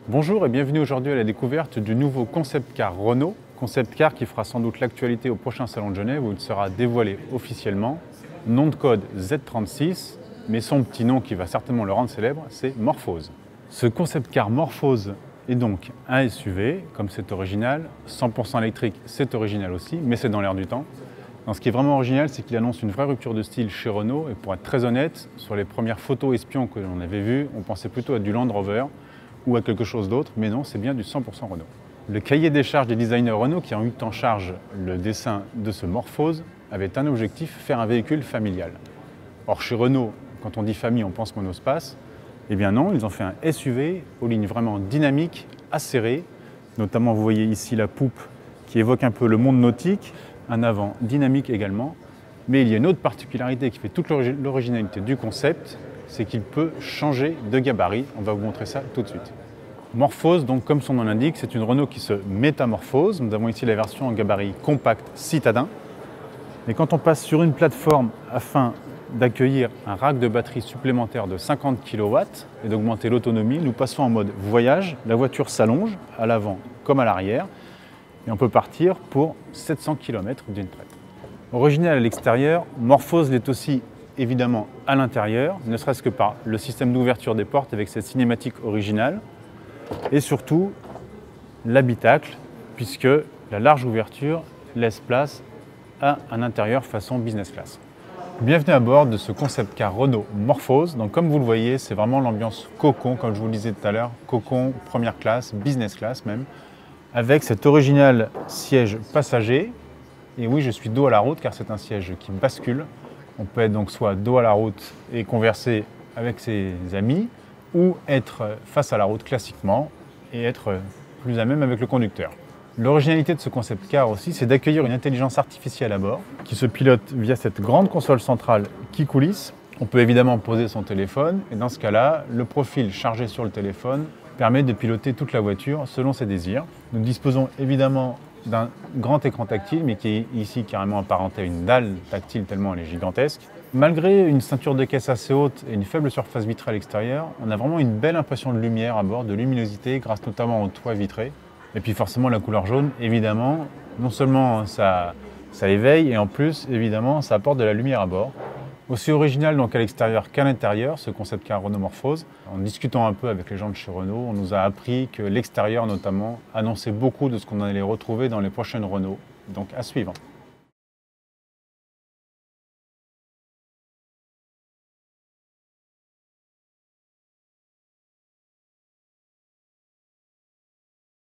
Bonjour et bienvenue aujourd'hui à la découverte du nouveau concept car Renault. Concept car qui fera sans doute l'actualité au prochain salon de Genève où il sera dévoilé officiellement. Nom de code Z36, mais son petit nom qui va certainement le rendre célèbre, c'est Morphose. Ce concept car Morphose est donc un SUV, comme c'est original, 100% électrique, c'est original aussi, mais c'est dans l'air du temps. Ce qui est vraiment original, c'est qu'il annonce une vraie rupture de style chez Renault, et pour être très honnête, sur les premières photos espions que l'on avait vues, on pensait plutôt à du Land Rover, ou à quelque chose d'autre, mais non, c'est bien du 100% Renault. Le cahier des charges des designers Renault qui ont eu en charge le dessin de ce Morphose avait un objectif, faire un véhicule familial. Or chez Renault, quand on dit famille, on pense monospace. Eh bien non, ils ont fait un SUV aux lignes vraiment dynamiques, acérées. Notamment, vous voyez ici la poupe qui évoque un peu le monde nautique, un avant dynamique également. Mais il y a une autre particularité qui fait toute l'originalité du concept, c'est qu'il peut changer de gabarit. On va vous montrer ça tout de suite. Morphose, donc comme son nom l'indique, c'est une Renault qui se métamorphose. Nous avons ici la version en gabarit compact citadin. Mais quand on passe sur une plateforme afin d'accueillir un rack de batterie supplémentaire de 50 kW et d'augmenter l'autonomie, nous passons en mode voyage. La voiture s'allonge à l'avant comme à l'arrière et on peut partir pour 700 km d'une traite. Original à l'extérieur, Morphose l'est aussi évidemment à l'intérieur, ne serait-ce que par le système d'ouverture des portes avec cette cinématique originale et surtout l'habitacle puisque la large ouverture laisse place à un intérieur façon business class. Bienvenue à bord de ce concept car Renault Morphose. Donc comme vous le voyez, c'est vraiment l'ambiance cocon, comme je vous le disais tout à l'heure, cocon première classe, business class même, avec cet original siège passager. Et oui, je suis dos à la route car c'est un siège qui bascule. On peut être donc soit dos à la route et converser avec ses amis ou être face à la route classiquement et être plus à même avec le conducteur. L'originalité de ce concept car aussi, c'est d'accueillir une intelligence artificielle à bord qui se pilote via cette grande console centrale qui coulisse. On peut évidemment poser son téléphone et dans ce cas-là, le profil chargé sur le téléphone permet de piloter toute la voiture selon ses désirs. Nous disposons évidemment d'un grand écran tactile, mais qui est ici carrément apparenté à une dalle tactile tellement elle est gigantesque. Malgré une ceinture de caisse assez haute et une faible surface vitrée à l'extérieur, on a vraiment une belle impression de lumière à bord, de luminosité, grâce notamment au toit vitré. Et puis forcément la couleur jaune, évidemment, non seulement ça éveille, et en plus, évidemment, ça apporte de la lumière à bord. Aussi original donc à l'extérieur qu'à l'intérieur, ce concept car Renault Morphose. En discutant un peu avec les gens de chez Renault, on nous a appris que l'extérieur notamment annonçait beaucoup de ce qu'on allait retrouver dans les prochaines Renault. Donc à suivre.